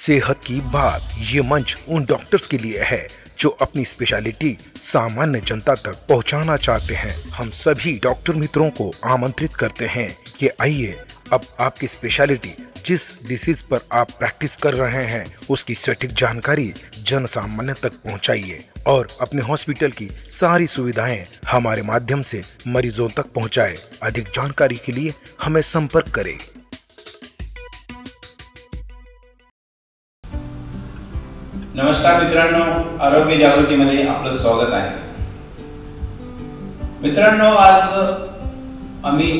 सेहत की बात ये मंच उन डॉक्टर्स के लिए है जो अपनी स्पेशलिटी सामान्य जनता तक पहुंचाना चाहते हैं। हम सभी डॉक्टर मित्रों को आमंत्रित करते हैं कि आइए अब आपकी स्पेशलिटी जिस डिसीज पर आप प्रैक्टिस कर रहे हैं उसकी सटीक जानकारी जन सामान्य तक पहुंचाइए और अपने हॉस्पिटल की सारी सुविधाएं हमारे माध्यम से मरीजों तक पहुंचाएं। अधिक जानकारी के लिए हमें संपर्क करें। नमस्कार मित्रांनो, आरोग्य जागृतीमध्ये आपलं स्वागत आहे। मित्रांनो, आज आम्ही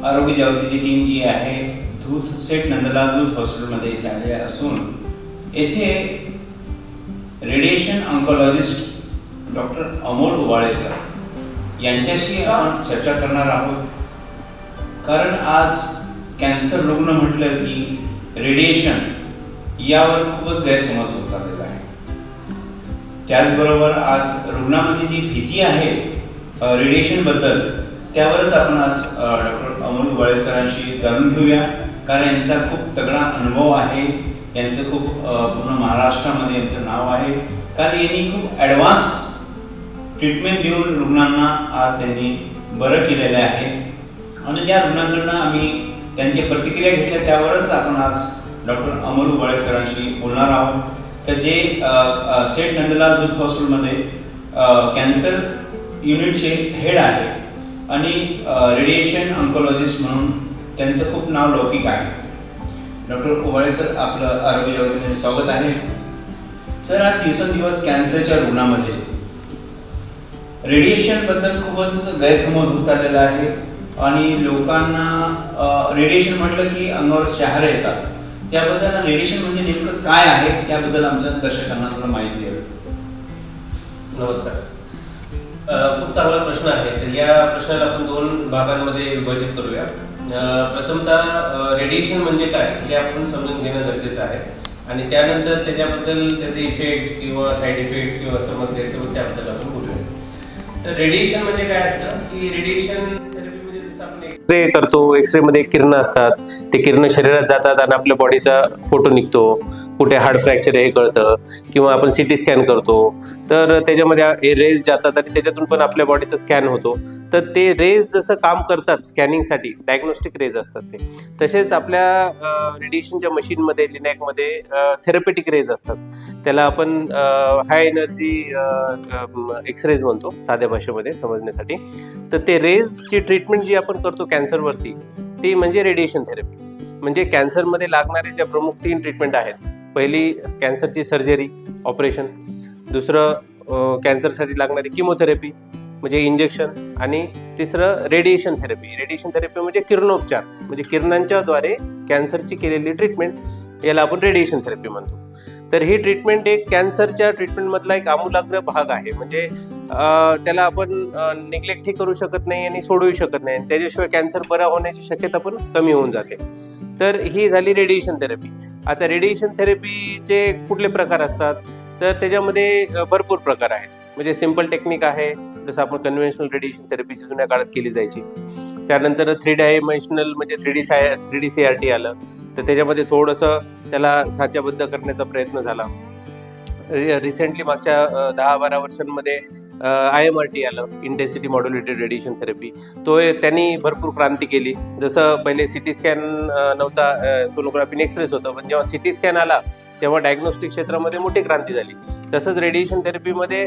आरोग्य जागृतीची टीम जी आहे दूध सेठ नंदलाल दूध हॉस्पिटलमध्ये इथे आले असून येथे radiation oncologist doctor Amol Ubale sir यांच्याशी आपण चर्चा करणार आहोत। कारण आज कॅन्सर रुग्ण म्हटलं की रेडिएशन यावर खूपच गैरसमज होत चाललेला आहे। त्याचबरोबर आज रुग्णामध्ये जी भीती आहे रेडिएशन बद्दल त्यावरच आपण आज डॉक्टर अमोल उबाळे सरांशी जाणून घेऊया। कारण यांचा खूप तगडा अनुभव आहे, यांचं खूप पूर्ण महाराष्ट्रामध्ये यांचं नाव आहे। कारण यांनी खूप ॲडव्हान्स ट्रीटमेंट देऊन रुग्णांना आज त्यांनी बरं केलेलं आहे आणि ज्या रुग्णांकडून आम्ही त्यांची प्रतिक्रिया घेतल्या त्यावरच आपण आज डॉक्टर अमोल उबाळे सरांशी बोलणार आहोत की जे सेठ नंदलाल दूध हॉस्पिटलमध्ये कॅन्सर युनिटचे हेड आहे आणि रेडिएशन ऑन्कोलॉजिस्ट म्हणून त्यांचं खूप नाव लौकिक आहे। डॉक्टर उबाळे सर, आपलं आरोग्य जागृतीमध्ये स्वागत आहे। सर, आज दिवसेंदिवस कॅन्सरच्या रुग्णामध्ये रेडिएशन बद्दल खूपच गैरसमज होत चाललेला आहे आणि लोकांना रेडिएशन म्हटलं की अंगावर शहारे येतात। त्याबद्दल रेडिएशन म्हणजे नेमकं काय आहे याबद्दल आमच्या दर्शकांना थोडं माहिती द्यावी। नमस्कार, खूप चांगला प्रश्न आहे। तर या प्रश्नाला आपण दोन भागांमध्ये विभाजित करूया। प्रथमतः रेडिएशन म्हणजे काय हे आपण समजून घेणं गरजेचं आहे आणि त्यानंतर त्याच्याबद्दल त्याचे इफेक्ट्स किंवा साईड इफेक्ट्स किंवा समज गैरसमज त्याबद्दल आपण बोलूया। तर रेडिएशन म्हणजे काय असतं की रेडिएशन थेरपी म्हणजे जसं आपण एक्सरे करतो, एक्सरे मध्ये किरण असतात, ते किरण शरीरात जातात आणि आपल्या बॉडीचा फोटो निघतो, कुठे हार्ड फ्रॅक्चर हे कळतं, किंवा आपण सिटी स्कॅन करतो तर त्याच्यामध्ये रेज जातात आणि त्याच्यातून पण आपल्या बॉडीचा स्कॅन होतो। तर ते रेज जसं काम करतात स्कॅनिंगसाठी, डायग्नोस्टिक रेज असतात ते, तसेच आपल्या रेडिएशनच्या मशीनमध्ये लिनॅकमध्ये थेरपेटिक रेज असतात, त्याला आपण हाय एनर्जी एक्सरेज म्हणतो साध्या भाषेमध्ये समजण्यासाठी। तर ते रेजची ट्रीटमेंट जी आपण करतो कॅन्सरवरती ती म्हणजे रेडिएशन थेरपी। म्हणजे कॅन्सरमध्ये लागणारे ज्या प्रमुख 3 ट्रीटमेंट आहेत, पहिली कॅन्सरची सर्जरी ऑपरेशन, दुसरं कॅन्सरसाठी लागणारी किमोथेरपी म्हणजे इंजेक्शन आणि तिसरं रेडिएशन थेरपी। रेडिएशन थेरपी म्हणजे किरणोपचार, म्हणजे किरणांच्याद्वारे कॅन्सरची केलेली ट्रीटमेंट, याला आपण रेडिएशन थेरपी म्हणतो। तर ही ट्रीटमेंट एक कॅन्सरच्या ट्रीटमेंटमधला एक आमूलाग्र भाग आहे, म्हणजे त्याला आपण निग्लेक्टही करू शकत नाही आणि सोडवू शकत नाही, त्याच्याशिवाय कॅन्सर बरा होण्याची शक्यता पण कमी होऊन जाते। तर ही झाली रेडिएशन थेरपी। आता रेडिएशन थेरपीचे कुठले प्रकार असतात तर त्याच्यामध्ये भरपूर प्रकार आहेत। म्हणजे सिंपल टेक्निक आहे, जसं आपण कन्व्हेन्शनल रेडिएशन थेरपीची जुन्या काळात केली जायची। त्यानंतर 3 डायमेन्शनल म्हणजे 3D CRT आलं, तर त्याच्यामध्ये थोडंसं त्याला साच्याबद्ध करण्याचा प्रयत्न झाला। रिसेंटली मागच्या 10-12 वर्षांमध्ये IMRT आलं, इंटेन्सिटी मॉड्युलेटेड रेडिएशन थेरपी, तो त्यांनी भरपूर क्रांती केली। जसं पहिले सिटी स्कॅन नव्हता, सोनोग्राफी एक्सरेस होतं, पण जेव्हा सिटी स्कॅन आला तेव्हा डायग्नोस्टिक क्षेत्रामध्ये मोठी क्रांती झाली। तसंच रेडिएशन थेरपीमध्ये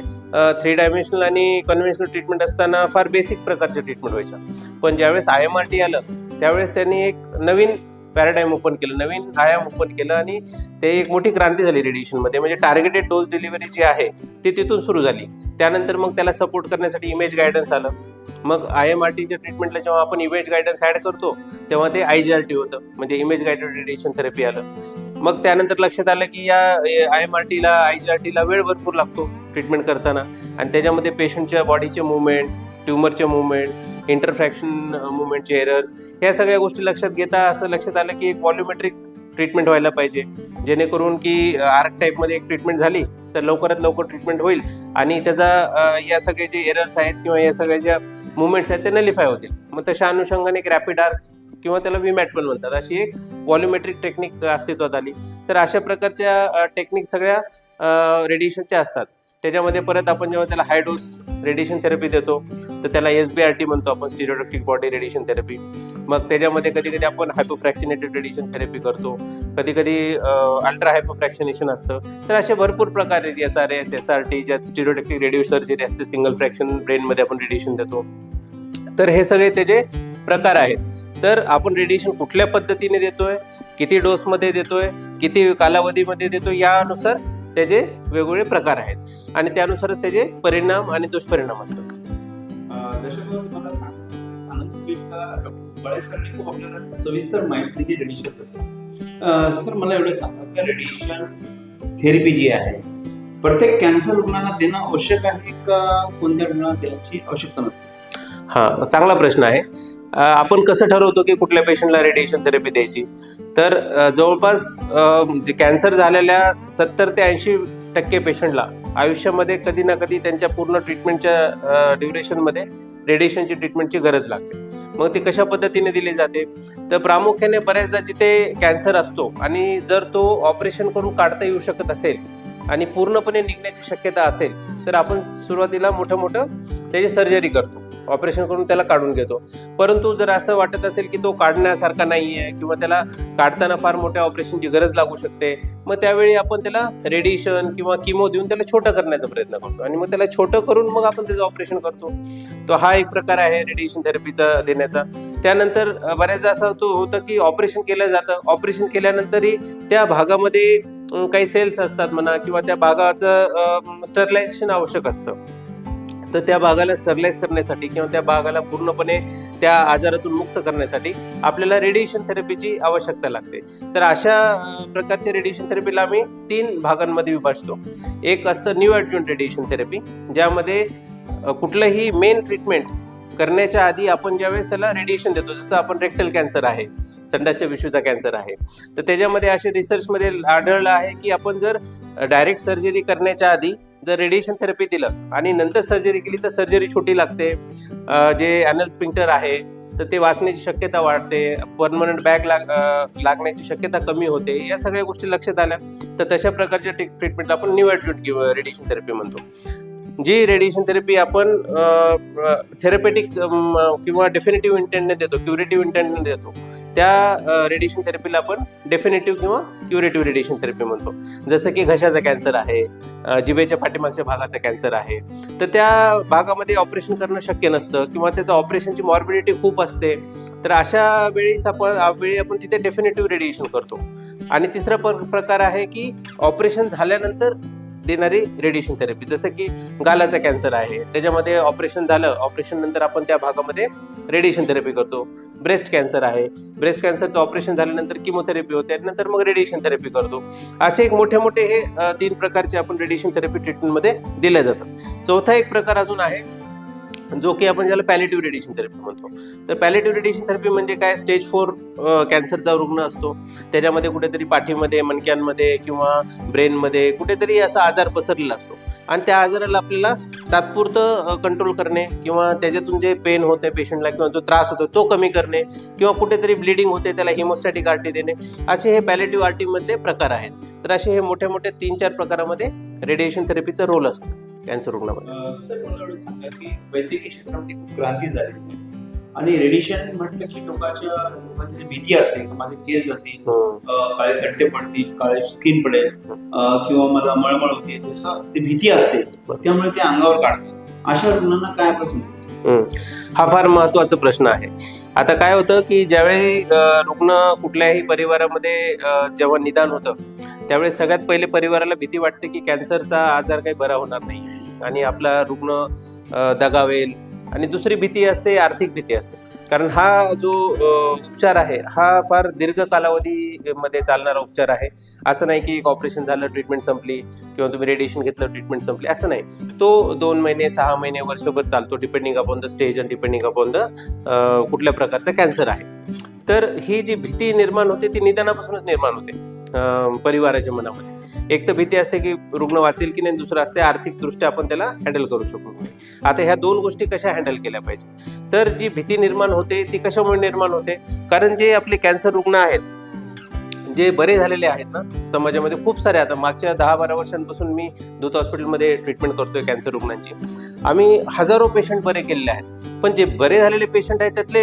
3 डायमेन्शनल आणि कन्व्हेन्शनल ट्रीटमेंट असताना फार बेसिक प्रकारच्या ट्रीटमेंट व्हायच्या, पण ज्यावेळेस IMRT आलं त्यावेळेस त्यांनी एक नवीन पॅराडाईम ओपन केलं, नवीन आयाम ओपन केलं आणि ते एक मोठी क्रांती झाली रेडिएशनमध्ये। म्हणजे टार्गेटेड डोस डिलिव्हरी जी आहे ती तिथून सुरू झाली। त्यानंतर मग त्याला सपोर्ट करण्यासाठी इमेज गायडन्स आलं। मग IMRTच्या ट्रीटमेंटला जेव्हा आपण इमेज गायडन्स ॲड करतो तेव्हा ते IGRT होतं, म्हणजे इमेज गायडेड रेडिएशन थेरपी आलं। मग त्यानंतर लक्षात आलं की या IMRTला IGRTला वेळ भरपूर लागतो ट्रीटमेंट करताना आणि त्याच्यामध्ये पेशंटच्या बॉडीचे मुवमेंट, ट्यूमरचे मुवमेंट, इंटरफ्रॅक्शन मुवमेंटचे एरर्स, ह्या सगळ्या गोष्टी लक्षात घेता असं लक्षात आलं की एक व्हॉल्युमेट्रिक ट्रीटमेंट व्हायला पाहिजे, जेणेकरून की आर्क टाईपमध्ये एक ट्रीटमेंट झाली तर लवकरात लवकर ट्रीटमेंट होईल आणि त्याचा या सगळे जे एरर्स आहेत किंवा या सगळ्या ज्या मुवमेंट्स आहेत ते नलिफाय होतील। मग तशा अनुषंगाने एक रॅपिड आर्क किंवा त्याला व्हीमॅट पण म्हणतात. अशी एक व्हॉल्युमेट्रिक टेक्निक अस्तित्वात आली. तर अशा प्रकारच्या टेक्निक सगळ्या रेडिएशनच्या असतात. त्याच्यामध्ये परत आपण जेव्हा त्याला हाय डोस रेडिएशन थेरपी देतो तर त्याला SBRT म्हणतो आपण, स्टिरियोटॅक्टिक बॉडी रेडिएशन थेरपी. मग त्याच्यामध्ये कधी कधी आपण हायपोफ्रॅक्शनेटेड रेडिएशन थेरपी करतो, कधी कधी अल्ट्रा हायपोफ्रॅक्शनेशन असतं. तर असे भरपूर प्रकार आहेत, SRS, SRT, ज्यात स्टिरियोटॅक्टिक रेडिओ सर्जरी असते, सिंगल फ्रॅक्शन ब्रेनमध्ये आपण रेडिएशन देतो. तर हे सगळे त्याचे प्रकार आहेत. तर आपण रेडिएशन कुठल्या पद्धतीने देतोय, किती डोसमध्ये देतोय, किती कालावधीमध्ये देतोय, यानुसार त्याचे वेगवेगळे प्रकार आहेत आणि त्यानुसारच त्याचे परिणाम आणि दुष्परिणाम असतात. दर्शक मला सरांनी खूप आपल्याला सविस्तर माहिती दिली रेडिएशन. सर मला एवढं सांगा की रेडिएशन थेरपी जी आहे प्रत्येक कॅन्सर रुग्णाला देणं आवश्यक आहे का कोणत्या रुग्णाला द्यायची आवश्यकता नसते? हा, चांगला प्रश्न आहे. आपण कसं ठरवतो की कुठल्या पेशंटला रेडिएशन थेरपी द्यायची? तर जवळपास जे कॅन्सर झालेल्या 70 ते 80% पेशंटला आयुष्यामध्ये कधी ना कधी त्यांच्या पूर्ण ट्रीटमेंटच्या ड्युरेशनमध्ये रेडिएशनची ट्रीटमेंटची गरज लागते. मग ती कशा पद्धतीने दिली जाते? तर प्रामुख्याने बऱ्याचदा जिथे कॅन्सर असतो आणि जर तो ऑपरेशन करून काढता येऊ शकत असेल आणि पूर्णपणे निघण्याची शक्यता असेल तर आपण सुरुवातीला मोठं त्याची सर्जरी करतो, ऑपरेशन करून त्याला काढून घेतो. परंतु जर असं वाटत असेल की तो काढण्यासारखा नाही आहे किंवा त्याला काढताना फार मोठ्या ऑपरेशनची गरज लागू शकते, मग त्यावेळी आपण त्याला रेडिएशन किंवा किमो देऊन त्याला छोटं करण्याचा प्रयत्न करतो आणि मग त्याला छोटं करून मग आपण त्याचं ऑपरेशन करतो. तो हा एक प्रकार आहे रेडिएशन थेरपीचा देण्याचा. त्यानंतर बऱ्याचदा असं होतं की ऑपरेशन केलं जातं, ऑपरेशन केल्यानंतरही त्या भागामध्ये काही सेल्स असतात म्हणा किंवा त्या भागाचं स्टरलायझेशन आवश्यक असतं. तर त्या भागाला स्टरलाइज करण्यासाठी किंवा त्या भागाला पूर्णपणे त्या आजारातून मुक्त करण्यासाठी आपल्याला रेडिएशन थेरपीची आवश्यकता लागते. तर अशा प्रकारच्या रेडिएशन थेरपीला आम्ही 3 भागांमध्ये विभागतो. एक असतं न्यू ॲडज्युव्हंट रेडिएशन थेरपी, ज्यामध्ये कुठलंही मेन ट्रीटमेंट करण्याच्या आधी आपण ज्यावेळेस त्याला रेडिएशन देतो, जसं आपण रेक्टल कॅन्सर आहे, संडासच्या पिशवीचा कॅन्सर आहे, तर त्याच्यामध्ये असे रिसर्चमध्ये आढळलं आहे की आपण जर डायरेक्ट सर्जरी करण्याच्या आधी जर रेडिएशन थेरपी दिलं आणि नंतर सर्जरी केली तर सर्जरी छोटी लागते, जे ॲनल स्फिंक्टर आहे तर ते वाचण्याची शक्यता वाढते, परमनंट बॅग लागण्याची शक्यता कमी होते. या सगळ्या गोष्टी लक्षात आल्या. तर तशा प्रकारच्या ट्रीटमेंटला आपण न्यू ॲडज्युव्हंट किंवा रेडिएशन थेरपी म्हणतो. जी रेडिएशन थेरपी आपण थेरपेटिक किंवा डेफिनेटिव्ह इंटेंटने देतो, क्युरेटिव्ह इंटेंटने देतो, त्या रेडिएशन थेरपीला आपण डेफिनेटिव्ह किंवा क्युरेटिव्ह रेडिएशन थेरपी म्हणतो. जसं की घशाचा कॅन्सर आहे, जिभेच्या पाठीमागच्या भागाचा कॅन्सर आहे, तर त्या भागामध्ये ऑपरेशन करणं शक्य नसतं किंवा त्याचं ऑपरेशनची मॉर्बिडिटी खूप असते. तर अशा वेळी आपण तिथे डेफिनेटिव्ह रेडिएशन करतो. आणि तिसरा प्रकार आहे की ऑपरेशन झाल्यानंतर देणारी रेडिएशन थेरपी, जसं की गालाचा कॅन्सर आहे, त्याच्यामध्ये ऑपरेशन झालं, ऑपरेशन नंतर आपण त्या भागामध्ये रेडिएशन थेरपी करतो. ब्रेस्ट कॅन्सर आहे, ब्रेस्ट कॅन्सरचं ऑपरेशन झाल्यानंतर किमोथेरपी होते आणि नंतर मग रेडिएशन थेरपी करतो. असे एक मोठे हे 3 प्रकारचे आपण रेडिएशन थेरपी ट्रीटमेंटमध्ये दिले जातात. चौथा एक प्रकार अजून आहे जो की आपण ज्याला पॅलेटिव्ह रेडिएशन थेरपी म्हणतो. तर पॅलेटिव्ह रेडिएशन थेरपी म्हणजे काय? स्टेज 4 कॅन्सरचा रुग्ण असतो, त्याच्यामध्ये कुठेतरी पाठीमध्ये, मणक्यांमध्ये किंवा ब्रेनमध्ये कुठेतरी असा आजार पसरलेला असतो आणि त्या आजाराला आपल्याला तात्पुरतं कंट्रोल करणे किंवा त्याच्यातून जे पेन होते पेशंटला किंवा जो त्रास होतो तो कमी करणे किंवा कुठेतरी ब्लिडिंग होते त्याला हिमोस्टॅटिक आरटी देणे, असे हे पॅलेटिव्ह आरटी मधले प्रकार आहेत. तर असे हे मोठे 3-4 प्रकारामध्ये रेडिएशन थेरपीचा रोल असतो कॅन्सर रुग्णामध्ये. सर मला एवढं सांगा की वैद्यकीय क्षेत्रामध्ये खूप क्रांती झाली आणि रेडिएशन म्हटलं की लोकांची भीती असते की माझे केस जातील, काळे चट्टे पडतील, काळे स्किन पडेल किंवा मला मळमळ होती, असं ते भीती असते, त्यामुळे ते अंगावर काढतात. अशा रुग्णांना काय प्रश्न? हा फार महत्वाचा प्रश्न आहे. आता काय होतं की ज्यावेळी रुग्ण कुठल्याही परिवारामध्ये जेव्हा निदान होतं त्यावेळी सगळ्यात पहिले परिवाराला भीती वाटते की कॅन्सरचा आजार काही बरा होणार नाही आणि आपला रुग्ण दगावेल. आणि दुसरी भीती असते आर्थिक भीती असते, कारण हा जो उपचार आहे हा फार दीर्घ कालावधीमध्ये चालणारा उपचार आहे. असं नाही की एक ऑपरेशन झालं ट्रीटमेंट संपली किंवा तुम्ही रेडिएशन घेतलं ट्रीटमेंट संपली, असं नाही. तो 2 महिने, 6 महिने, वर्षभर चालतो, depending upon the stage and depending upon the कुठल्या प्रकारचा कॅन्सर आहे. तर ही जी भीती निर्माण होते ती निदानापासूनच निर्माण होते. परिवाराच्या मनामध्ये. एक तर भीती असते की रुग्ण वाचेल की नाही, दुसरं असते आर्थिकदृष्ट्या आपण त्याला हँडल करू शकू. आता ह्या दोन गोष्टी कशा हँडल केल्या पाहिजे, तर जी भीती निर्माण होते ती कशामुळे निर्माण होते, कारण जे आपले कॅन्सर रुग्ण आहेत, जे बरे झालेले आहेत ना समाजामध्ये खूप सारे, आता मागच्या 10-12 वर्षांपासून मी दूत हॉस्पिटलमध्ये ट्रीटमेंट करतोय कॅन्सर रुग्णांची. आम्ही हजारो पेशंट बरे केलेले आहेत, पण जे बरे झालेले पेशंट आहेत त्यातले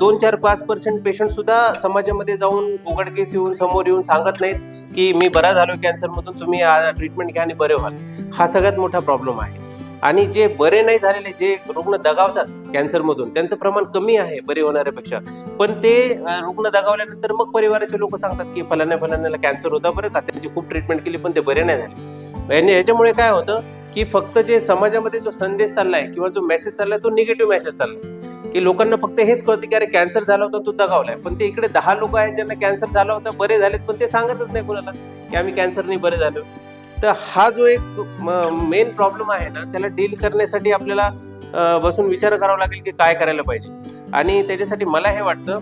2-4-5% पेशंट सुद्धा समाजामध्ये जाऊन उघडकीस येऊन समोर येऊन सांगत नाहीत की मी बरा झालो कॅन्सरमधून, तुम्ही ट्रीटमेंट घ्या आणि बरे व्हाल. हा सगळ्यात मोठा प्रॉब्लेम आहे. आणि जे बरे नाही झालेले, जे रुग्ण दगावतात कॅन्सरमधून, त्यांचं प्रमाण कमी आहे बरे होणाऱ्यापेक्षा, पण ते रुग्ण दगावल्यानंतर मग परिवाराचे लोक सांगतात की फलाण्याला कॅन्सर होता बरं का, त्यांची खूप ट्रीटमेंट केली पण ते बरे नाही झाले. याच्यामुळे काय होतं की फक्त जे समाजामध्ये जो संदेश चाललाय किंवा जो मेसेज चाललाय तो निगेटिव्ह मेसेज चाललाय, की लोकांना फक्त हेच कळतं की अरे कॅन्सर झाला होता तो दगावलाय, पण ते इकडे 10 लोक आहेत ज्यांना कॅन्सर झाला होता, बरे झालेत, पण ते सांगतच नाही कोणाला की आम्ही कॅन्सरने बरे झालो. तर हा जो एक मेन प्रॉब्लेम आहे ना, त्याला डील करण्यासाठी आपल्याला बसून विचार करावा लागेल की काय करायला पाहिजे. आणि त्याच्यासाठी मला हे वाटतं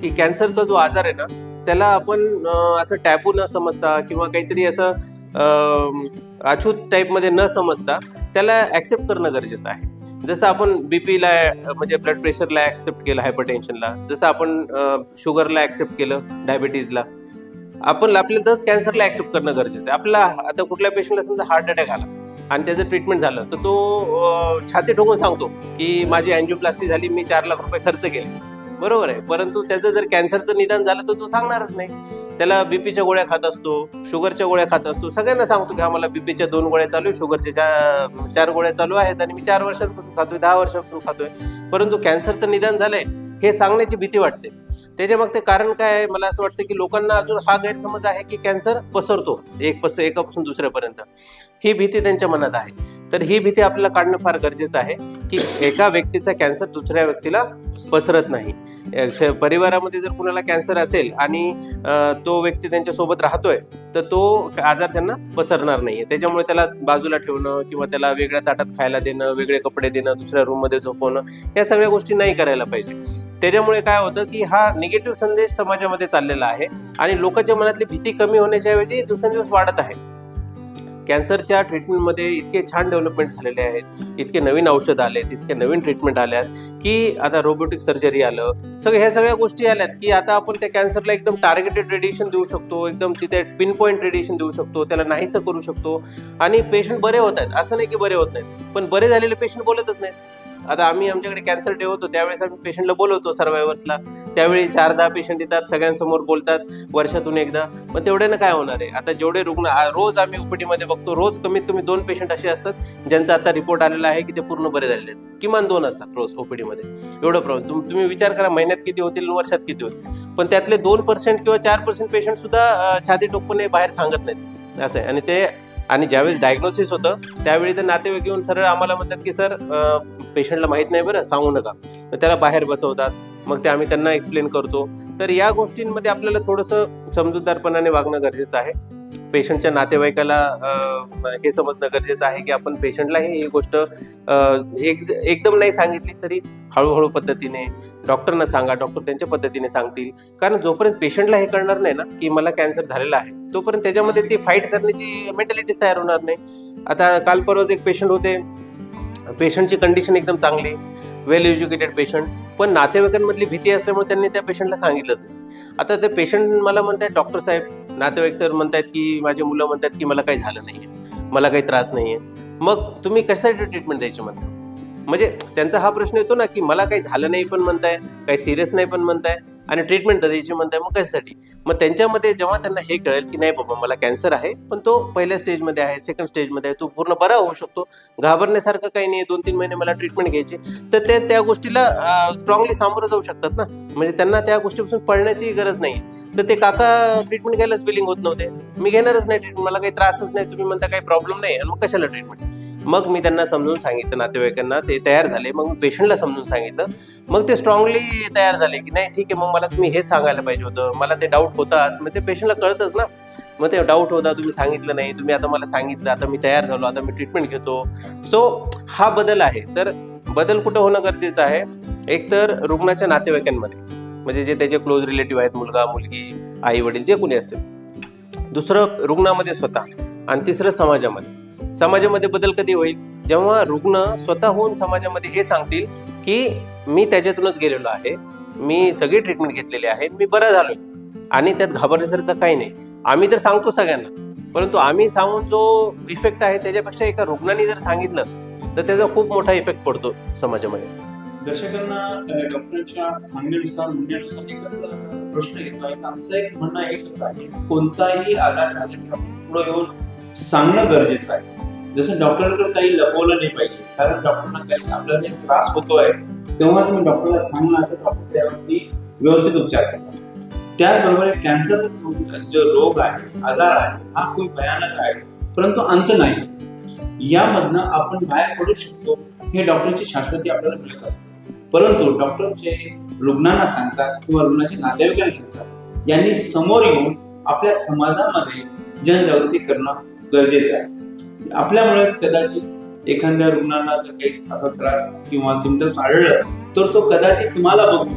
की कॅन्सरचा जो आजार आहे ना, त्याला आपण असं टॅबू न समजता किंवा काहीतरी असं अछूत टाईपमध्ये न समजता त्याला ऍक्सेप्ट करणं गरजेचं आहे. जसं आपण बीपीला म्हणजे ब्लड प्रेशरला ऍक्सेप्ट केलं, हायपरटेन्शनला, जसं आपण शुगरला ऍक्सेप्ट केलं, डायबिटीजला, आपण आपल्यालाच कॅन्सरला ऍक्सेप्ट करणं गरजेचं आहे. आपला आता कुठल्या पेशंटला समजा हार्ट अटॅक आला आणि त्याचं ट्रीटमेंट झालं, तर तो छाती ठोकून सांगतो की माझी अँजिओप्लास्टी झाली, मी 4 लाख रुपये खर्च केले, बरोबर आहे. परंतु त्याचं जर कॅन्सरचं निदान झालं तर तो सांगणारच नाही. त्याला बीपीच्या गोळ्या खात असतो, शुगरच्या गोळ्या खात असतो, सगळ्यांना सांगतो की आम्हाला बीपीच्या 2 गोळ्या चालू आहे, शुगरच्या 4 गोळ्या चालू आहेत आणि मी 4 वर्षांपासून खातोय, 10 वर्षांपासून खातोय, परंतु कॅन्सरचं निदान झालंय हे सांगण्याची भीती वाटते. त्याच्या मग ते कारण काय आहे, मला असं वाटतं की लोकांना अजून हा गैरसमज आहे की कॅन्सर पसरतो एकापासून दुसऱ्यापर्यंत, ही भीती त्यांच्या मनात आहे. तर ही भीती आपल्याला काढणं फार गरजेचं आहे की एका व्यक्तीचा कॅन्सर दुसऱ्या व्यक्तीला पसरत नाही. परिवारामध्ये जर कुणाला कॅन्सर असेल आणि तो व्यक्ती त्यांच्यासोबत राहतोय तर तो आजार त्यांना पसरणार नाहीये. त्याच्यामुळे त्याला बाजूला ठेवणं किंवा त्याला वेगळ्या ताटात खायला देणं, वेगळे कपडे देणं, दुसऱ्या रूममध्ये झोपवणं, या सगळ्या गोष्टी नाही करायला पाहिजे. त्याच्यामुळे काय होतं की हा निगेटिव्ह संदेश समाजामध्ये चाललेला आहे आणि लोकांच्या मनातली भीती कमी होण्याच्या ऐवजी दिवसेंदिवस वाढत आहे. कॅन्सरच्या ट्रीटमेंटमध्ये इतके छान डेव्हलपमेंट झालेले आहेत, इतके नवीन औषध आलेत, इतके नवीन ट्रीटमेंट आल्यात की आता रोबोटिक सर्जरी आलं, ह्या सगळ्या गोष्टी आल्यात की आता आपण त्या कॅन्सरला एकदम टार्गेटेड रेडिएशन देऊ शकतो, एकदम तिथे पिन पॉईंट रेडिएशन देऊ शकतो, त्याला नाहीसं करू शकतो आणि पेशंट बरे होत आहेत. असं नाही की बरे होत नाहीत, पण बरे झालेले पेशंट बोलतच नाहीत. आता आम्ही आमच्याकडे कॅन्सर डे होतो त्यावेळेस आम्ही पेशंटला बोलवतो सर्वायव्हर्सला, त्यावेळी 4-10 पेशंट येतात, सगळ्यांसमोर बोलतात वर्षातून एकदा, पण तेवढ्यानं काय होणार आहे. आता जेवढे रुग्ण रोज आम्ही ओपीडीमध्ये बघतो, रोज कमीत कमी 2 पेशंट असे असतात ज्यांचा आता रिपोर्ट आलेला आहे की ते पूर्ण बरे झालेले आहेत. किमान 2 असतात रोज ओपीडीमध्ये. एवढं प्रॉब्लेम तुम्ही विचार करा, महिन्यात किती होतील, वर्षात किती होतील. पण त्यातले 2% किंवा 4% पेशंट सुद्धा छाती ठोकपणे बाहेर सांगत नाहीत, असं आहे. आणि ज्यावेळेस डायग्नोसिस होतं त्यावेळी तर नातेवाईक येऊन सरळ आम्हाला म्हणतात की सर पेशंटला माहीत नाही बरं, सांगू नका. त्याला बाहेर बसवतात, मग ते आम्ही त्यांना एक्सप्लेन करतो. तर या गोष्टींमध्ये आपल्याला थोडंसं समजूतदारपणाने वागणं गरजेचं आहे. पेशंटच्या नातेवाईकाला हे समजणं गरजेचं आहे की आपण पेशंटला ही गोष्ट एकदम नाही सांगितली तरी हळूहळू पद्धतीने डॉक्टरना सांगा, डॉक्टर त्यांच्या पद्धतीने सांगतील. कारण जोपर्यंत पेशंटला हे कळणार नाही ना की मला कॅन्सर झालेला आहे, तोपर्यंत त्याच्यामध्ये ती फाईट करण्याची मेंटॅलिटीच तयार होणार नाही. आता काल परवाच एक पेशंट होते, पेशंटची कंडिशन एकदम चांगली, वेल एज्युकेटेड पेशंट, पण नातेवाईकांमधली भीती असल्यामुळे त्यांनी त्या पेशंटला सांगितलंच नाही. आता ते पेशंट मला म्हणतात डॉक्टर साहेब, नातेवाईक तर म्हणतात की माझे मुलं म्हणतात की मला काही झालं नाहीये, मला काही त्रास नाहीये, मग तुम्ही कशासाठी ट्रीटमेंट द्यायची म्हणता. म्हणजे त्यांचा हा प्रश्न येतो ना की मला काही झालं नाही पण म्हणताय, काही सिरियस नाही पण म्हणताय आणि ट्रीटमेंट द्यायची म्हणताय, मग कशासाठी. मग त्यांच्यामध्ये जेव्हा त्यांना हे कळेल की नाही बाबा मला कॅन्सर आहे, पण तो पहिल्या स्टेजमध्ये आहे, सेकंड स्टेजमध्ये आहे, तो पूर्ण बरा होऊ शकतो, घाबरण्यासारखं काही नाही, 2-3 महिने मला ट्रीटमेंट घ्यायची, तर ते त्या गोष्टीला स्ट्रॉंगली सामोरं जाऊ शकतात ना. म्हणजे त्यांना त्या गोष्टीपासून पळण्याची गरज नाही. तर ते काका ट्रीटमेंट घ्यायलाच विलिंग होत नव्हते, मी घेणारच नाही ट्रीटमेंट, मला काही त्रासच नाही, तुम्ही म्हणता काही प्रॉब्लेम नाही, आणि मग कशाला ट्रीटमेंट. मग मी त्यांना समजून सांगितलं, नातेवाईकांना, ते तयार झाले. मग पेशंटला समजून सांगितलं, मग ते स्ट्रॉंगली तयार झाले की नाही ठीक आहे, मग मला तुम्ही हे सांगायला पाहिजे होतं, मला ते डाऊट होताच. मग ते पेशंटला कळतच ना, मग ते डाऊट होता, तुम्ही सांगितलं नाही, तुम्ही आता मला सांगितलं, आता मी तयार झालो, आता मी ट्रीटमेंट घेतो. सो हा बदल आहे. तर बदल कुठं होणं गरजेचं आहे, एक तर रुग्णाच्या नातेवाईकांमध्ये, म्हणजे जे त्याचे क्लोज रिलेटिव्ह आहेत, मुलगा मुलगी, आई वडील, जे कोणी असतील, दुसरं रुग्णामध्ये स्वतः, आणि तिसरं समाजामध्ये. समाजामध्ये बदल कधी होईल? जेव्हा रुग्ण स्वतःहून समाजामध्ये हे सांगतील की मी त्याच्यातूनच गेलेलो आहे, मी सगळी ट्रीटमेंट घेतलेली आहे, मी बरा झालोय आणि त्यात घाबरण्यासारखं काही नाही. आम्ही तर सांगतो सगळ्यांना, परंतु आम्ही सांगून जो इफेक्ट आहे त्याच्यापेक्षा एका रुग्णाने जर सांगितलं तर त्याचा खूप मोठा इफेक्ट पडतो समाजामध्ये. दर्शकांना डॉक्टरांच्या सांगण्यानुसार म्हणण्यानुसार एकच प्रश्न घेतला आहे. आमचं एक म्हणणं एकच आहे, कोणताही आजार झाला की आपण पुढे येऊन सांगणं गरजेचं आहे. जसं डॉक्टरकडे काही लपवलं नाही पाहिजे, कारण डॉक्टरना काही आपल्याला काही त्रास होतोय तेव्हा तुम्ही डॉक्टरला सांगणार तर डॉक्टर त्यावरती व्यवस्थित उपचार करतात. त्याचबरोबर कॅन्सर जो रोग आहे, आजार आहे, हा खूप भयानक आहे, परंतु अंत नाही. यामधनं आपण बाहेर पडू शकतो हे डॉक्टरची शाश्वती आपल्याला मिळत असते. परंतु डॉक्टर जे रुग्णांना सांगतात किंवा रुग्णाच्या नातेवाईकांना सांगतात, यांनी समोर येऊन आपल्या समाजामध्ये जनजागृती करणं गरजेचं आहे. आपल्यामुळे कदाचित एखाद्या रुग्णाला जर काही असा त्रास किंवा सिम्पटम्स आढळलं तर तो कदाचित तुम्हाला बघून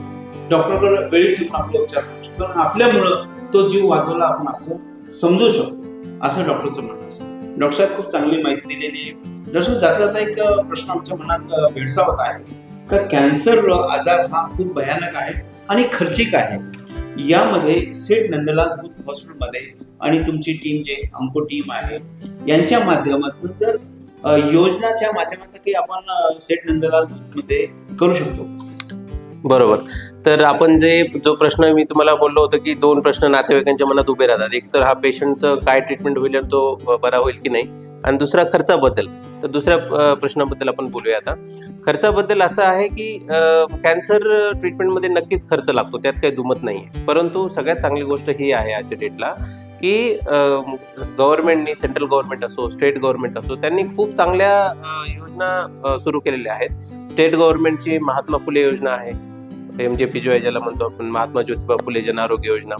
डॉक्टरकडे वेळीच येऊन आपले उपचार करू शकतो. आपल्यामुळं तो जीव वाचवला आपण असं समजू शकतो, असं डॉक्टरचं म्हणणं असतं. डॉक्टर साहेब खूप चांगली माहिती दिलेली आहे. डॉक्टर जाता जाता एक प्रश्न आमच्या मनात भेडसावत आहे का कॅन्सर आजार हा खूप भयानक आहे आणि खर्चिक आहे. यामध्ये सेठ नंदलाल धूत हॉस्पिटलमध्ये आणि तुमची टीम जे अंको टीम आहे यांच्या माध्यमातून जर योजनाच्या माध्यमातून काही आपण सेठ नंदलाल धूत मध्ये करू शकतो. बरोबर. तर आपण जो प्रश्न मी तुम्हाला बोललो होतो की दोन प्रश्न नातेवाईकांच्या मनात उभे राहतात. एक तर हा पेशंटचं काय ट्रीटमेंट होईल आणि तो बरा होईल की नाही, आणि दुसरा खर्चाबद्दल. तर दुसऱ्या प्रश्नाबद्दल आपण बोलूया आता. खर्चाबद्दल असं आहे की कॅन्सर ट्रीटमेंटमध्ये नक्कीच खर्च लागतो, त्यात काही दुमत नाही आहे. परंतु सगळ्यात चांगली गोष्ट ही आहे आजच्या डेटला की गव्हर्नमेंटनी, सेंट्रल गव्हर्नमेंट असो, स्टेट गव्हर्नमेंट असो, त्यांनी खूप चांगल्या योजना सुरू केलेल्या आहेत. स्टेट गव्हर्नमेंटची महात्मा फुले योजना आहे, MJPJ ज्याला म्हणतो आपण, महात्मा ज्योतिबा फुले जन आरोग्य योजना.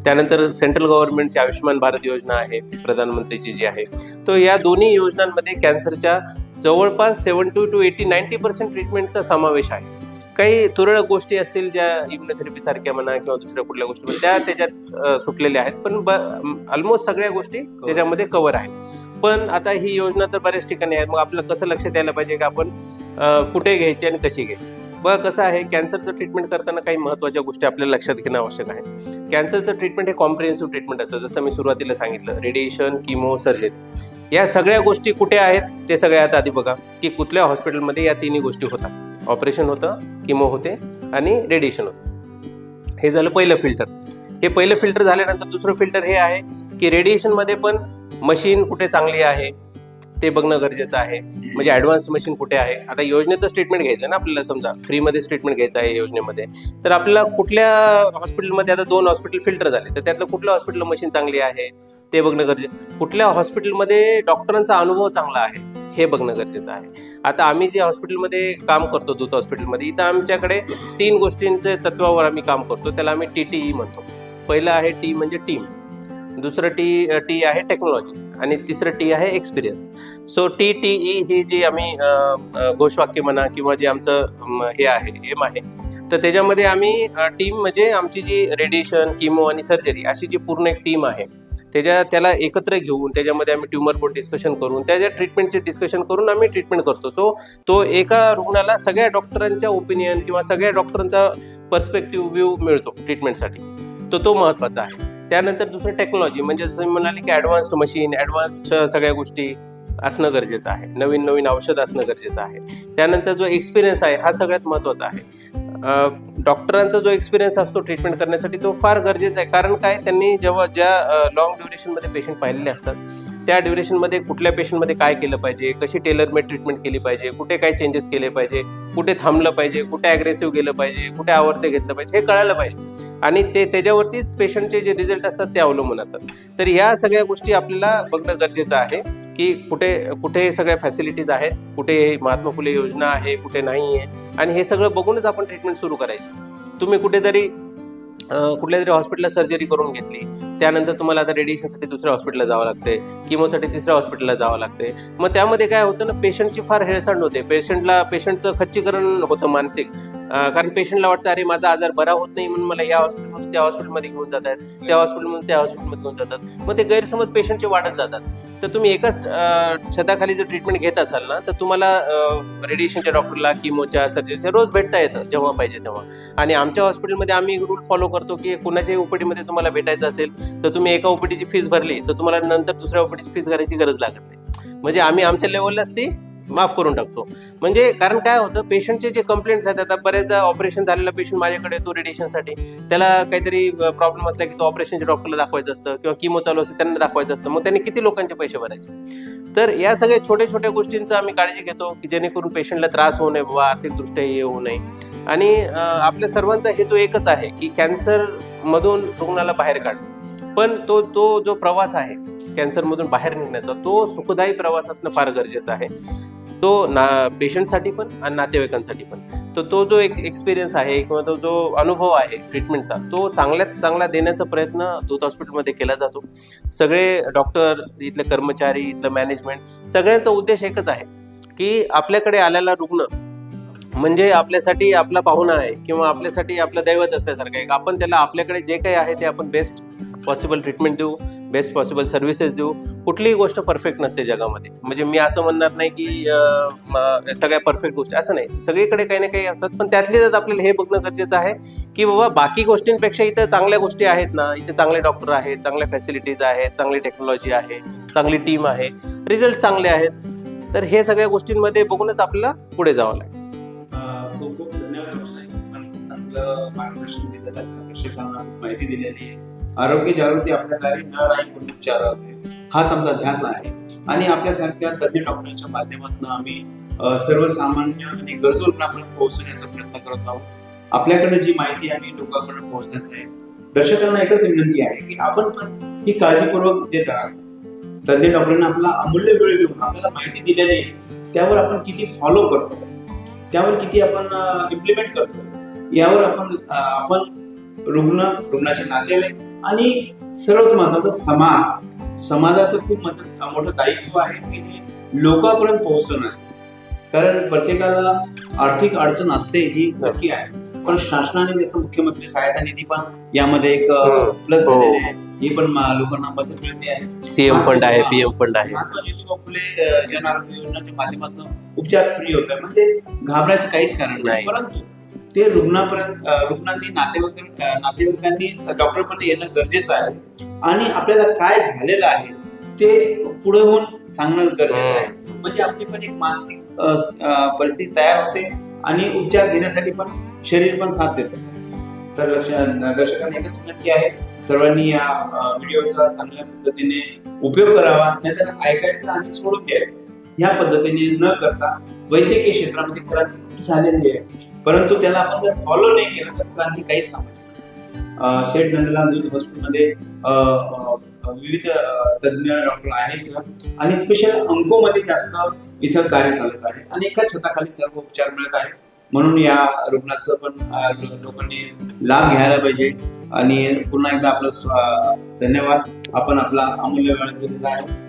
त्यानंतर सेंट्रल गव्हर्नमेंटची आयुष्यमान भारत योजना आहे, प्रधानमंत्रीची जी आहे. तो या दोन्ही योजनांमध्ये कॅन्सरच्या जवळपास 70 to 80-90% ट्रीटमेंटचा समावेश आहे. काही तुरळक गोष्टी असतील ज्या इम्युनोथेरपी सारख्या म्हणा किंवा दुसऱ्या कुठल्या गोष्टी त्या त्याच्यात सुटलेल्या आहेत, पण ऑलमोस्ट सगळ्या गोष्टी त्याच्यामध्ये कव्हर आहेत. पण आता ही योजना तर बऱ्याच ठिकाणी आहे. मग आपलं कसं लक्ष द्यायला पाहिजे की आपण कुठे घ्यायची आणि कशी घ्यायची. बघा कसं आहे, कॅन्सरचं ट्रीटमेंट करताना काही महत्त्वाच्या गोष्टी आपल्याला लक्षात घेणं आवश्यक आहे. कॅन्सरचं ट्रीटमेंट हे कॉम्प्रिहेन्सिव्ह ट्रीटमेंट असतं. जसं मी सुरुवातीला सांगितलं, रेडिएशन, किमो, सर्जरी, या सगळ्या गोष्टी कुठे आहेत ते सगळ्यात आधी बघा की कुठल्या हॉस्पिटलमध्ये या तिन्ही गोष्टी होतात. ऑपरेशन होतं, किमो होते आणि रेडिएशन होतं. हे झालं पहिलं फिल्टर. हे पहिलं फिल्टर झाल्यानंतर दुसरं फिल्टर हे आहे की रेडिएशनमध्ये पण मशीन कुठे चांगली आहे ते बघणं गरजेचं आहे. म्हणजे ॲडव्हान्स्ड मशीन कुठे आहे. आता योजनेतच ट्रीटमेंट घ्यायचं ना आपल्याला, समजा फ्रीमध्येच ट्रीटमेंट घ्यायचं आहे योजनेमध्ये, तर आपल्याला कुठल्या हॉस्पिटलमध्ये, आता 2 हॉस्पिटल फिल्टर झाले, तर त्यातलं कुठलं हॉस्पिटल मशीन चांगली आहे ते बघणं गरजेचं. कुठल्या हॉस्पिटलमध्ये डॉक्टरांचा अनुभव चांगला आहे हे बघणं गरजेचं आहे. आता आम्ही जे हॉस्पिटलमध्ये काम करतो, दूत हॉस्पिटलमध्ये, इथं आमच्याकडे 3 गोष्टींच्या तत्वावर आम्ही काम करतो. त्याला आम्ही TTE म्हणतो. पहिलं आहे टी म्हणजे टीम, दुसरं टी आहे टेक्नॉलॉजी, आणि तिसरं टी आहे एक्सपिरियन्स. सो TTE ही जी आम्ही घोषवाक्य म्हणा किंवा जे आमचं हे आहे, एम आहे, तर त्याच्यामध्ये आम्ही टीम म्हणजे आमची जी रेडिएशन, किमो आणि सर्जरी अशी जी पूर्ण एक टीम आहे, त्याला एकत्र घेऊन त्याच्यामध्ये आम्ही ट्युमर बोर्ड डिस्कशन करून त्याच्या ट्रीटमेंटचे डिस्कशन करून आम्ही ट्रीटमेंट करतो. सो तो एका रुग्णाला सगळ्या डॉक्टरांच्या ओपिनियन किंवा सगळ्या डॉक्टरांचा पर्स्पेक्टिव्ह व्ह्यू मिळतो ट्रीटमेंटसाठी, तो महत्त्वाचा आहे. त्यानंतर दुसरं टेक्नॉलॉजी, म्हणजे जसं मी म्हणाले की ॲडव्हान्स्ड मशीन, ॲडव्हान्स्ड सगळ्या गोष्टी असणं गरजेचं आहे, नवीन नवीन औषध असणं गरजेचं आहे. त्यानंतर जो एक्सपिरियन्स आहे हा सगळ्यात महत्त्वाचा आहे. डॉक्टरांचा जो एक्सपिरियन्स असतो ट्रीटमेंट करण्यासाठी तो फार गरजेचा आहे. कारण काय, त्यांनी जेव्हा ज्या लॉंग ड्युरेशनमध्ये पेशंट पाहिलेले असतात त्या ड्युरेशनमध्ये कुठल्या पेशंटमध्ये काय केलं पाहिजे, कशी टेलर मेड ट्रीटमेंट केली पाहिजे, कुठे काय चेंजेस केले पाहिजे, कुठे थांबलं पाहिजे, कुठे ॲग्रेसिव्ह गेलं पाहिजे, कुठे आवर्ते घेतलं पाहिजे, हे कळायला पाहिजे. आणि त्याच्यावरतीच पेशंटचे जे रिझल्ट असतात ते अवलंबून असतात. तर ह्या सगळ्या गोष्टी आपल्याला बघणं गरजेचं आहे की कुठे सगळ्या फॅसिलिटीज आहेत, कुठे महात्मा फुले योजना आहे, कुठे नाही आहे, आणि हे सगळं बघूनच आपण ट्रीटमेंट सुरू करायची. तुम्ही कुठल्या तरी हॉस्पिटलला सर्जरी करून घेतली, त्यानंतर तुम्हाला आता रेडिएशनसाठी दुसऱ्या हॉस्पिटलला जावं लागते, किमोसाठी तिसऱ्या हॉस्पिटलला जावं लागते. मग त्यामध्ये काय होतं ना, पेशंटची फार हेळसांड होते, पेशंटचं खच्चीकरण होतं मानसिक. कारण पेशंटला वाटतं अरे माझा आजार बरा होत नाही म्हणून मला या हॉस्पिटलमधून हॉस्पिटलमधून त्या हॉस्पिटलमध्ये घेऊन जातात, त्या हॉस्पिटलमधून त्या हॉस्पिटलमध्ये घेऊन जातात. मग ते गैरसमज पेशंटचे वाढत जातात. तर तुम्ही एकाच छताखाली जर ट्रीटमेंट घेत असाल ना, तर तुम्हाला रेडिएशनच्या डॉक्टरला, किमोच्या, सर्जरीच्या रोज भेटता येतं जेव्हा पाहिजे तेव्हा. आणि आमच्या हॉस्पिटलमध्ये आम्ही रूल फॉलो करतो की कोणाच्याही ओपीडीमध्ये तुम्हाला भेटायचं असेल तर तुम्ही एका ओपीडीची फीस भरली तर तुम्हाला नंतर दुसऱ्या ओपीडीची फीस भरायची गरज लागत नाही. म्हणजे आम्ही आमच्या लेवललाच ती माफ करून टाकतो. म्हणजे कारण काय होतं, पेशंटचे जे कंप्लेंट्स आहेत, आता बऱ्याचदा ऑपरेशन झालेला पेशंट माझ्याकडे येतो रेडिएशनसाठी, त्याला काहीतरी प्रॉब्लेम असला की तो ऑपरेशनच्या डॉक्टरला दाखवायचं असतं किंवा किमो चालू असतं त्यांना दाखवायचं असतं. मग त्यांनी किती लोकांचे पैसे भरायचे. तर या सगळ्या छोट्या छोट्या गोष्टींचा आम्ही काळजी घेतो की जेणेकरून पेशंटला त्रास होऊ नये, बाबा आर्थिकदृष्ट्या हे होऊ नये. आणि आपल्या सर्वांचा हेतू एकच आहे की कॅन्सर मधून रुग्णाला बाहेर काढणं. पण तो जो प्रवास आहे कॅन्सरमधून बाहेर निघण्याचा, तो सुखदायी प्रवास असणं फार गरजेचं आहे. तो पेशंटसाठी पण आणि नातेवाईकांसाठी पण. तो जो एक एक्सपिरियन्स आहे किंवा तो जो अनुभव आहे ट्रीटमेंटचा, तो चांगल्यात चांगला देण्याचा प्रयत्न दूत हॉस्पिटलमध्ये केला जातो. सगळे डॉक्टर, इथले कर्मचारी, इथलं मॅनेजमेंट, सगळ्यांचा उद्देश एकच आहे की आपल्याकडे आलेला रुग्ण म्हणजे आपल्यासाठी आपला पाहुणा आहे किंवा आपल्यासाठी आपलं दैवत असल्यासारखं आहे. आपण त्याला आपल्याकडे जे काही आहे ते आपण बेस्ट पॉसिबल ट्रीटमेंट देऊ, बेस्ट पॉसिबल सर्व्हिसेस देऊ. कुठलीही गोष्ट परफेक्ट नसते जगामध्ये. म्हणजे मी असं म्हणणार नाही की सगळ्या परफेक्ट गोष्टी, असं नाही. सगळीकडे काही ना काही असतात. पण त्यातल्या त्यात आपल्याला हे बघणं गरजेचं आहे की बाबा बाकी गोष्टींपेक्षा इथं चांगल्या गोष्टी आहेत ना, इथे चांगले डॉक्टर आहेत, चांगल्या फॅसिलिटीज आहेत, चांगली टेक्नॉलॉजी आहे, चांगली टीम आहे, रिझल्ट चांगले आहेत. तर हे सगळ्या गोष्टींमध्ये बघूनच आपल्याला पुढे जावं लागेल. खूप खूप धन्यवाद. चांगलं मार्गदर्शन दिलं, प्रेक्षकांना माहिती दिलेली आहे. आरोग्य जागृती आपल्या दारी न राही करून उपचार हाच आमचा ध्यास आहे. आणि आपल्यासारख्या तज्ञ डॉक्टरांच्या माध्यमातून आम्ही सर्वसामान्य आणि गरजू रुग्णांपर्यंत पोहोचण्याचा प्रयत्न करत आहोत. आपल्याकडे जी माहिती आहे लोकांपर्यंत पोहोचण्याचं आहे. दर्शकांना एकच विनंती आहे की आपण पण ही काळजीपूर्वक देत आहात. तज्ञ डॉक्टरांना आपला अमूल्य वेळ देऊन आपल्याला माहिती दिलेली आहे, त्यावर आपण किती फॉलो करतो, त्यावर किती आपण इम्प्लिमेंट करतो, यावर आपण रुग्णाचे नातेवाईक आणि सर्वात महत्त्वाचं समाजाचं खूप मोठं दायित्व आहे की लोकांपर्यंत पोहोचवण्याचं. कारण प्रत्येकाला आर्थिक अडचण असते ही नक्की आहे, पण शासनाने जसं मुख्यमंत्री सहायता निधी पण यामध्ये एक प्लस झालेले आहे. ही पण लोकांना मदत मिळते आहे. सीएम फंड आहे, पीएम फंड आहे. ज्योतिबा फुले जन आरोग्य योजनेच्या माध्यमातून उपचार फ्री होतात. म्हणजे घाबरायचं काहीच कारण नाही. परंतु ते रुग्णांनी नातेवाईकांनी डॉक्टरपर्यंत येणं गरजेचं आहे. आणि आपल्याला काय झालेलं आहे ते पुढे होऊन सांगणं गरजेचं आहे. म्हणजे आपली पण एक मानसिक परिस्थिती तयार होते आणि उपचार घेण्यासाठी पण शरीर पण साथ देतं. तर दर्शकांना एकच विनंती आहे, सर्वांनी या व्हिडिओचा चांगल्या पद्धतीने उपयोग करावा, नाहीतर ऐकायचं आणि सोडून द्यायचं. ह्या पद्धतीने न करता वैद्यकीय क्षेत्रामध्ये क्रांती खूप झालेली आहे, परंतु त्याला आपण जर फॉलो नाही केलं तर क्रांती काहीच कामाची. शेठ नंदलाल दूत हॉस्पिटलमध्ये विविध तज्ञ डॉक्टर आहेत आणि स्पेशल अंकोमध्ये जास्त इथं कार्य चालत आहे आणि एका छताखाली सर्व उपचार मिळत आहेत. म्हणून या रुग्णाचं पण लोकांनी लाभ घ्यायला पाहिजे. आणि पुन्हा एकदा आपलं धन्यवाद. आपण आपला अमूल्य वेळ दिलेला आहे.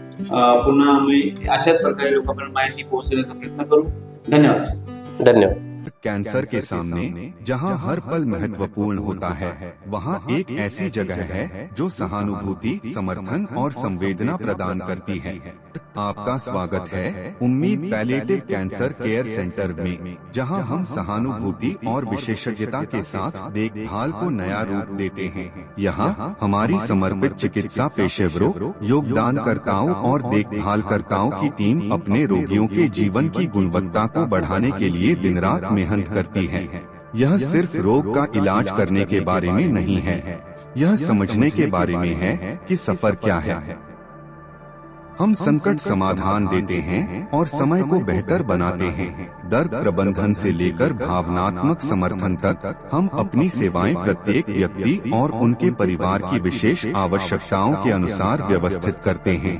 पुन्हा आम्ही अशाच प्रकारे लोकांपर्यंत माहिती पोहोचवण्याचा प्रयत्न करू. धन्यवाद. धन्यवाद. कैंसर के सामने जहां हर पल महत्वपूर्ण होता है, वहां एक ऐसी जगह है जो सहानुभूति, समर्थन और संवेदना प्रदान करती है. आपका स्वागत है उम्मीद पैलिएटिव कैंसर केयर सेंटर में, जहां हम सहानुभूति और विशेषज्ञता के साथ देखभाल को नया रूप देते हैं. यहां हमारी समर्पित चिकित्सा पेशेवरों, योगदानकर्ताओं और देखभालकर्ताओं की टीम अपने रोगियों के जीवन की गुणवत्ता को बढ़ाने के लिए दिन रात मेहनत करती है. यह सिर्फ रोग का इलाज करने के बारे में नहीं है, यह समझने के बारे में है कि सफर क्या है. हम संकट समाधान देते हैं और समय को बेहतर बनाते हैं. दर्द प्रबंधन से लेकर भावनात्मक समर्थन तक हम अपनी सेवाएं प्रत्येक व्यक्ति और उनके परिवार की विशेष आवश्यकताओं के अनुसार व्यवस्थित करते हैं.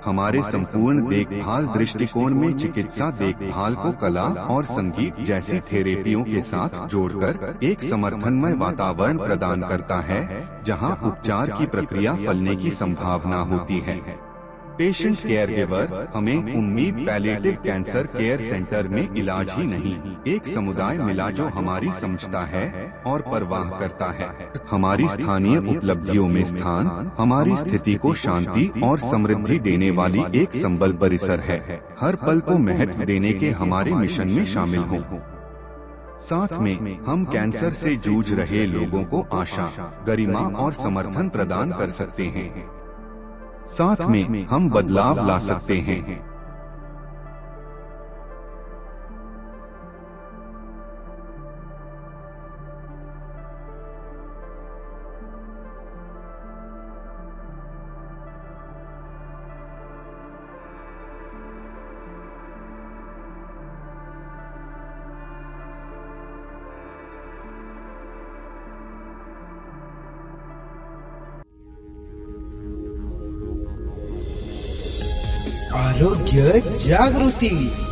हमारे संपूर्ण देखभाल दृष्टिकोण में चिकित्सा देखभाल को कला और संगीत जैसी थेरेपियों के साथ जोड़कर एक समर्थनमय वातावरण प्रदान करता है, जहां उपचार की प्रक्रिया फलने की संभावना होती है. पेशेंट केयर गिवर हमें उम्मीद पैलिएटिव कैंसर केयर सेंटर में इलाज ही नहीं, एक समुदाय मिला जो हमारी समझता है और परवाह करता है। हमारी स्थानीय उपलब्धियों में स्थान हमारी स्थिति को शांति और समृद्धि देने वाली एक संबल परिसर है। हर पल को महत्व देने के हमारे मिशन में शामिल हों। साथ में हम कैंसर से जूझ रहे लोगों को आशा, गरिमा और समर्थन प्रदान कर सकते हैं। साथ में हम बदलाव ला सकते हैं। आरोग्य जागृती।